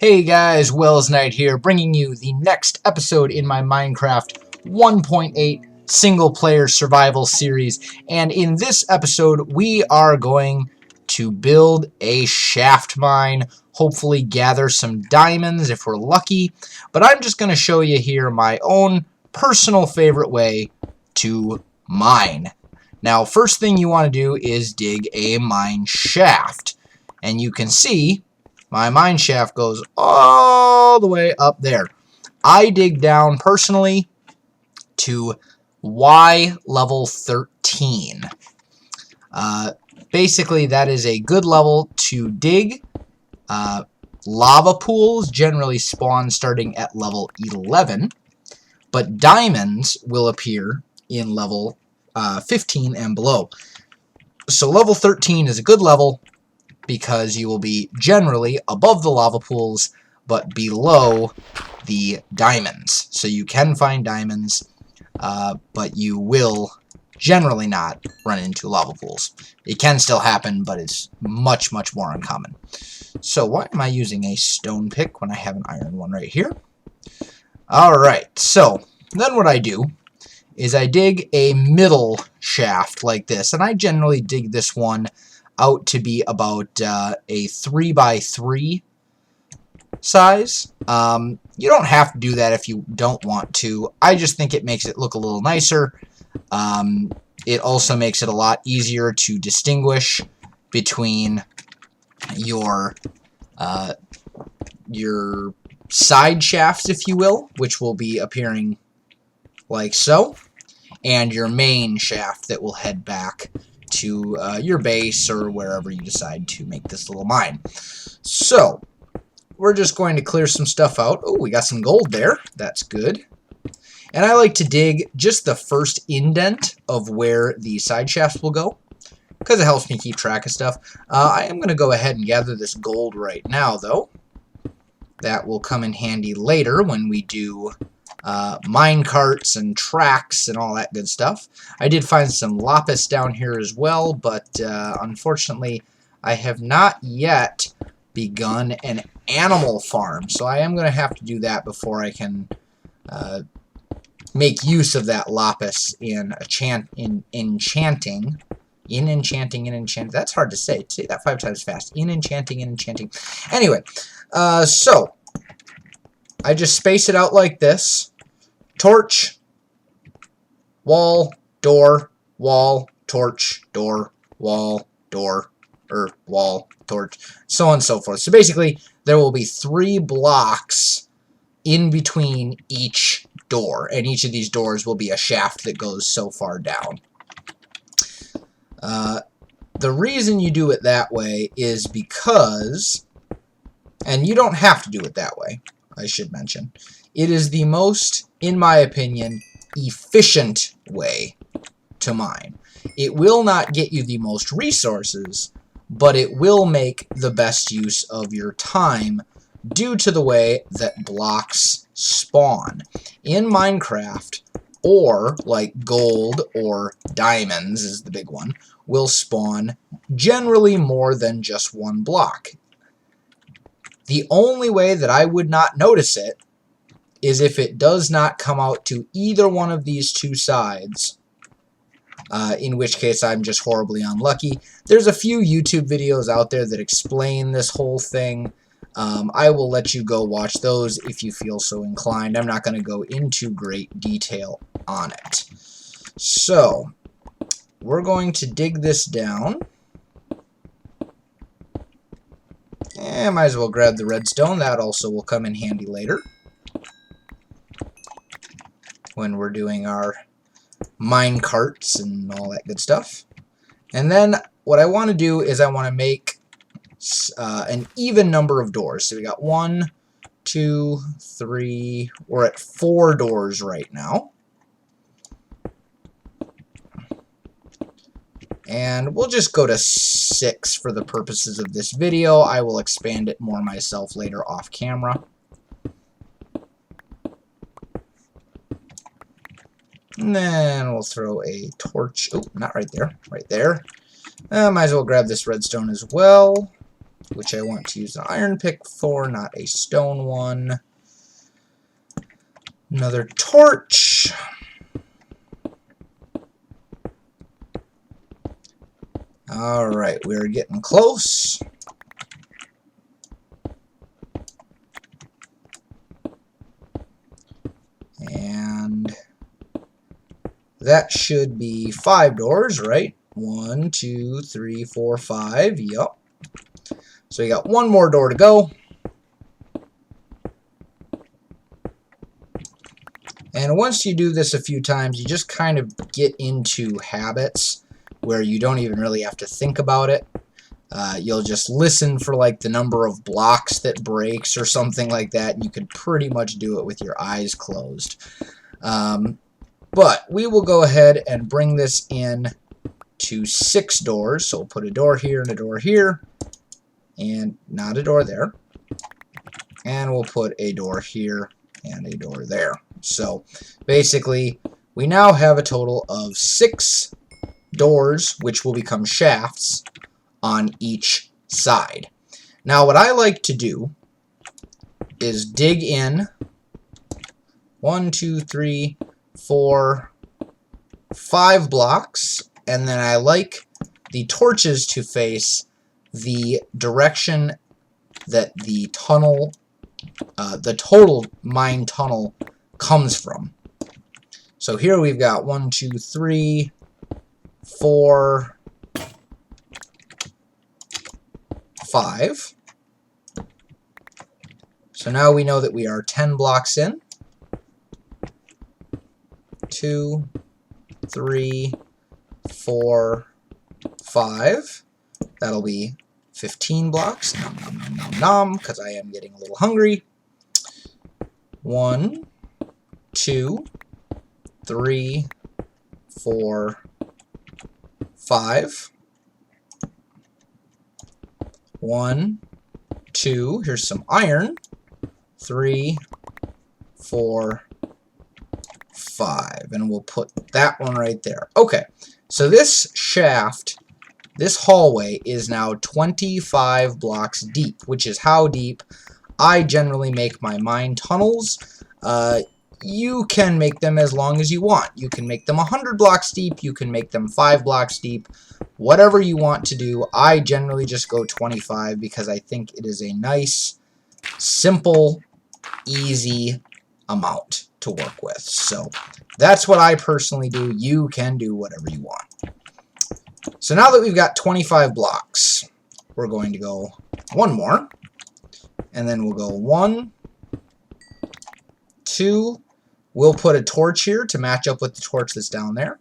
Hey guys, Welsknight here, bringing you the next episode in my Minecraft 1.8 single-player survival series. And in this episode, we are going to build a shaft mine, hopefully gather some diamonds if we're lucky. But I'm just going to show you here my own personal favorite way to mine. Now, first thing you want to do is dig a mine shaft. And you can see my mine shaft goes all the way up there. I dig down personally to Y level 13. Basically, that is a good level to dig. Lava pools generally spawn starting at level 11, but diamonds will appear in level 15 and below. So level 13 is a good level, because you will be generally above the lava pools, but below the diamonds. So you can find diamonds, but you will generally not run into lava pools. It can still happen, but it's much, much more uncommon. So why am I using a stone pick when I have an iron one right here? Alright, so then what I do is I dig a middle shaft like this, and I generally dig this one out to be about a 3x3 size. You don't have to do that if you don't want to. I just think it makes it look a little nicer. It also makes it a lot easier to distinguish between your side shafts, if you will, which will be appearing like so, and your main shaft that will head back to your base or wherever you decide to make this little mine. So we're just going to clear some stuff out. Oh, we got some gold there. That's good. And I like to dig just the first indent of where the side shafts will go, because it helps me keep track of stuff. I am going to go ahead and gather this gold right now, though. That will come in handy later when we do mine carts and tracks and all that good stuff. I did find some lapis down here as well, but unfortunately I have not yet begun an animal farm, so I am going to have to do that before I can make use of that lapis in enchanting. That's hard to say. Say that 5 times fast. In enchanting. Anyway, so I just space it out like this. Torch, wall, door, wall, torch, door, wall, door, wall, torch, so on and so forth. So basically, there will be 3 blocks in between each door, and each of these doors will be a shaft that goes so far down. The reason you do it that way is because, and you don't have to do it that way, I should mention, it is the most, in my opinion, efficient way to mine. It will not get you the most resources, but it will make the best use of your time due to the way that blocks spawn. In Minecraft, ore like gold or diamonds is the big one, will spawn generally more than just 1 block. The only way that I would not notice it is if it does not come out to either one of these 2 sides, in which case I'm just horribly unlucky. There's a few YouTube videos out there that explain this whole thing. I will let you go watch those if you feel so inclined. I'm not going to go into great detail on it. So, we're going to dig this down. And might as well grab the redstone. That also will come in handy later when we're doing our mine carts and all that good stuff. And then what I want to do is I want to make an even number of doors. So we got 1, 2, 3, we're at 4 doors right now. And we'll just go to 6 for the purposes of this video. I will expand it more myself later off camera. And then we'll throw a torch. Oh, not right there. Right there. Might as well grab this redstone as well. which I want to use an iron pick for, not a stone one. Another torch. Alright, we're getting close. And that should be 5 doors, right? 1, 2, 3, 4, 5. Yup. So we got one more door to go. And once you do this a few times, you just kind of get into habits where you don't even really have to think about it. You'll just listen for like the number of blocks that breaks or something like that, and you can pretty much do it with your eyes closed. But we will go ahead and bring this in to 6 doors. So we'll put a door here and a door here, and not a door there. And we'll put a door here and a door there. So basically, we now have a total of 6 doors, which will become shafts on each side. Now, what I like to do is dig in 1, 2, 3, 4, 5 blocks, and then I like the torches to face the direction that the tunnel, the total mine tunnel comes from. So here we've got 1, 2, 3, 4, 5. So now we know that we are 10 blocks in. 2, 3, 4, 5. That'll be 15 blocks. Nom, nom, nom, nom, nom, because I am getting a little hungry. 1, 2, 3, 4, 5. 1, 2. Here's some iron. 3, 4, 5. And we'll put that one right there. Okay, so this shaft, this hallway, is now 25 blocks deep, which is how deep I generally make my mine tunnels. You can make them as long as you want. You can make them 100 blocks deep. You can make them 5 blocks deep. Whatever you want to do. I generally just go 25 because I think it is a nice, simple, easy amount to work with. So that's what I personally do. You can do whatever you want. So now that we've got 25 blocks, we're going to go one more. And then we'll go 1, 2. We'll put a torch here to match up with the torch that's down there.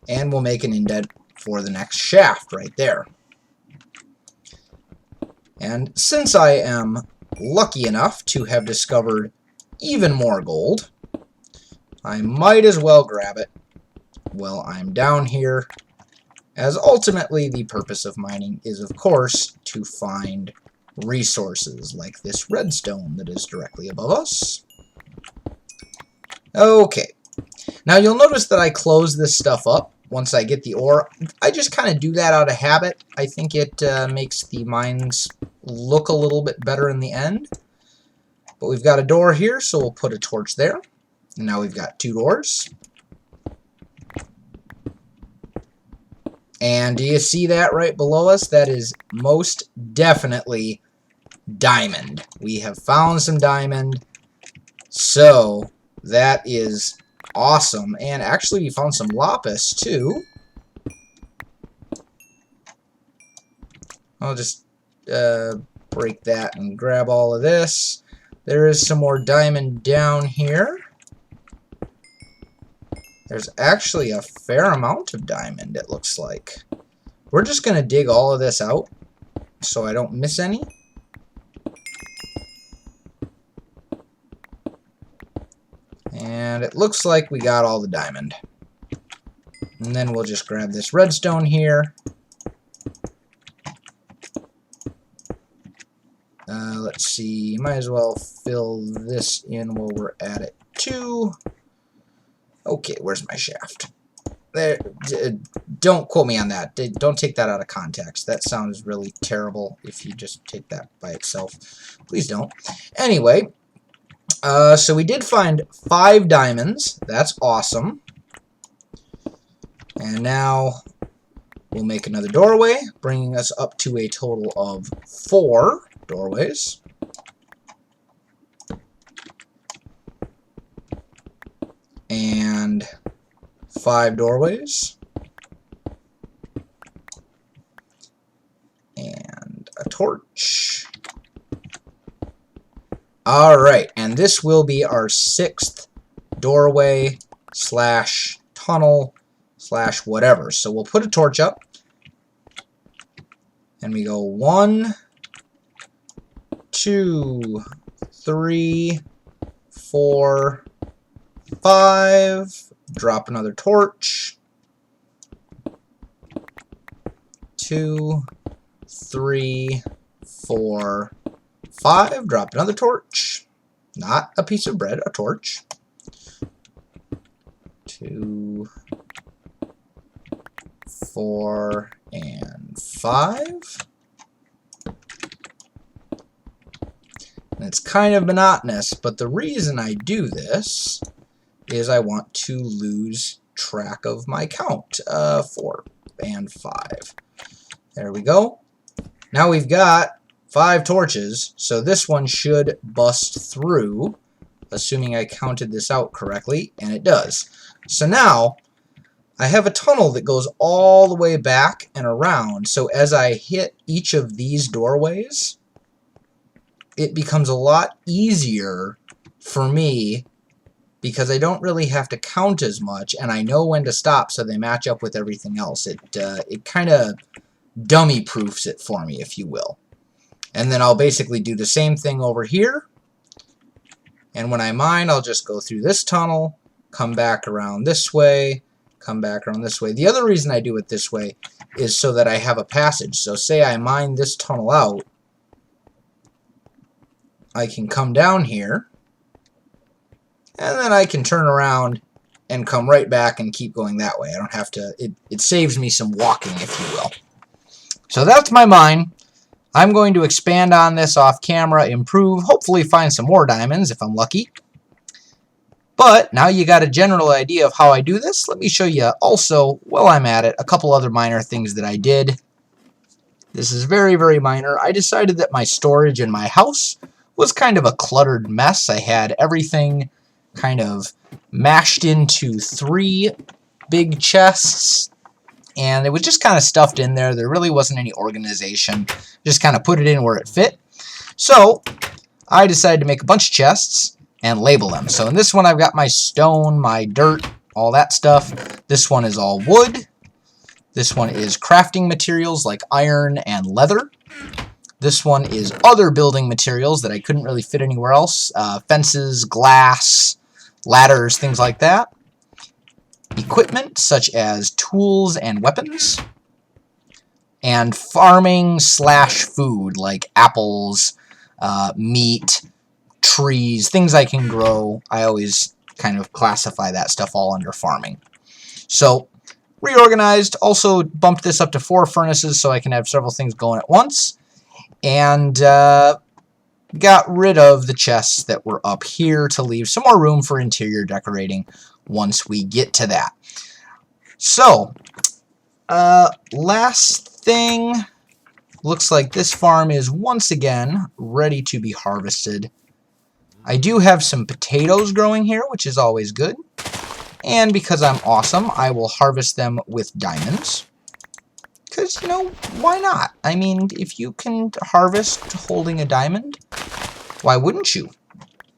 And we'll make an indent for the next shaft right there. And since I am lucky enough to have discovered even more gold, I might as well grab it while I'm down here, as ultimately the purpose of mining is, of course, to find resources like this redstone that is directly above us. Okay, now you'll notice that I close this stuff up once I get the ore. I just kind of do that out of habit. I think it makes the mines look a little bit better in the end. But we've got a door here, so we'll put a torch there. And now we've got 2 doors. And do you see that right below us? That is most definitely diamond. We have found some diamond. So that is awesome. And actually we found some lapis too. I'll just break that and grab all of this. There is some more diamond down here. There's actually a fair amount of diamond, it looks like. We're just going to dig all of this out so I don't miss any. And it looks like we got all the diamond. And then we'll just grab this redstone here. Let's see, might as well fill this in while we're at it too. Okay, where's my shaft? There, don't quote me on that. Don't take that out of context. That sounds really terrible if you just take that by itself. Please don't. Anyway, so we did find 5 diamonds. That's awesome. And now we'll make another doorway, bringing us up to a total of 4 doorways. And 5 doorways. And a torch. Alright, and this will be our 6th doorway slash tunnel slash whatever. So we'll put a torch up. And we go 1, 2, 3, 4, 5. Drop another torch. 2, 3, 4, 5. Drop another torch. Not a piece of bread, a torch. 2, 4, and 5. And it's kind of monotonous, but the reason I do this is I want to lose track of my count. 4 and 5. There we go. Now we've got 5 torches, so this one should bust through, assuming I counted this out correctly, and it does. So now I have a tunnel that goes all the way back and around, so as I hit each of these doorways, it becomes a lot easier for me because I don't really have to count as much, and I know when to stop so they match up with everything else. It kind of dummy-proofs it for me, if you will. And then I'll basically do the same thing over here, and when I mine, I'll just go through this tunnel, come back around this way, come back around this way. The other reason I do it this way is so that I have a passage. So say I mine this tunnel out, I can come down here, and then I can turn around and come right back and keep going that way. I don't have to, it saves me some walking, if you will. So that's my mine. I'm going to expand on this off camera, improve, hopefully find some more diamonds if I'm lucky. But now you got a general idea of how I do this. Let me show you also, while I'm at it, a couple other minor things that I did. This is very, very minor. I decided that my storage in my house was kind of a cluttered mess. I had everything kind of mashed into 3 big chests, and it was just kind of stuffed in there. There really wasn't any organization. Just kind of put it in where it fit. So I decided to make a bunch of chests and label them. So in this one I've got my stone, my dirt, all that stuff. This one is all wood. This one is crafting materials like iron and leather. This one is other building materials that I couldn't really fit anywhere else. Fences, glass, ladders, things like that. Equipment such as tools and weapons. And farming slash food like apples, meat, trees, things I can grow. I always kind of classify that stuff all under farming. So reorganized, also bumped this up to 4 furnaces so I can have several things going at once. And got rid of the chests that were up here to leave some more room for interior decorating once we get to that. So, last thing, looks like this farm is once again ready to be harvested. I do have some potatoes growing here, which is always good. And because I'm awesome, I will harvest them with diamonds. Because, you know, why not? I mean, if you can harvest holding a diamond, why wouldn't you?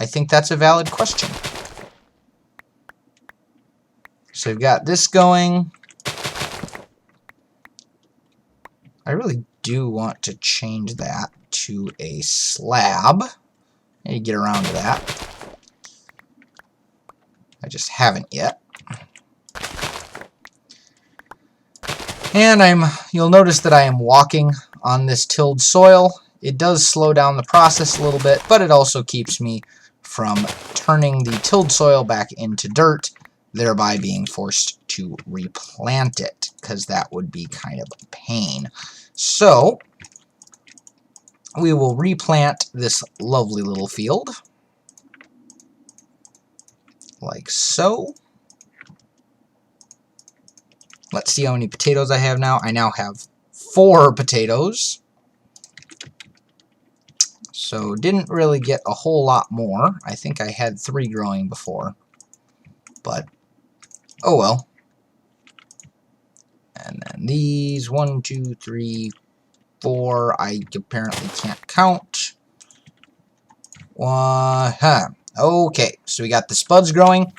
I think that's a valid question. So we've got this going. I really do want to change that to a slab. I need to get around to that. I just haven't yet. And you'll notice that I am walking on this tilled soil. It does slow down the process a little bit, but it also keeps me from turning the tilled soil back into dirt thereby being forced to replant it, because that would be kind of a pain. So, we will replant this lovely little field, like so. Let's see how many potatoes I have now. I now have 4 potatoes. So, didn't really get a whole lot more. I think I had 3 growing before. But, oh well. And then these, 1, 2, 3, 4, I apparently can't count. Okay, so we got the spuds growing.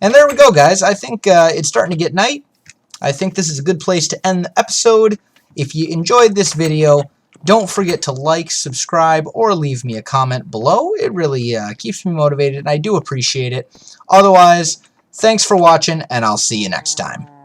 And there we go, guys. I think it's starting to get night. I think this is a good place to end the episode. If you enjoyed this video, don't forget to like, subscribe, or leave me a comment below. It really keeps me motivated, and I do appreciate it. Otherwise, thanks for watching, and I'll see you next time.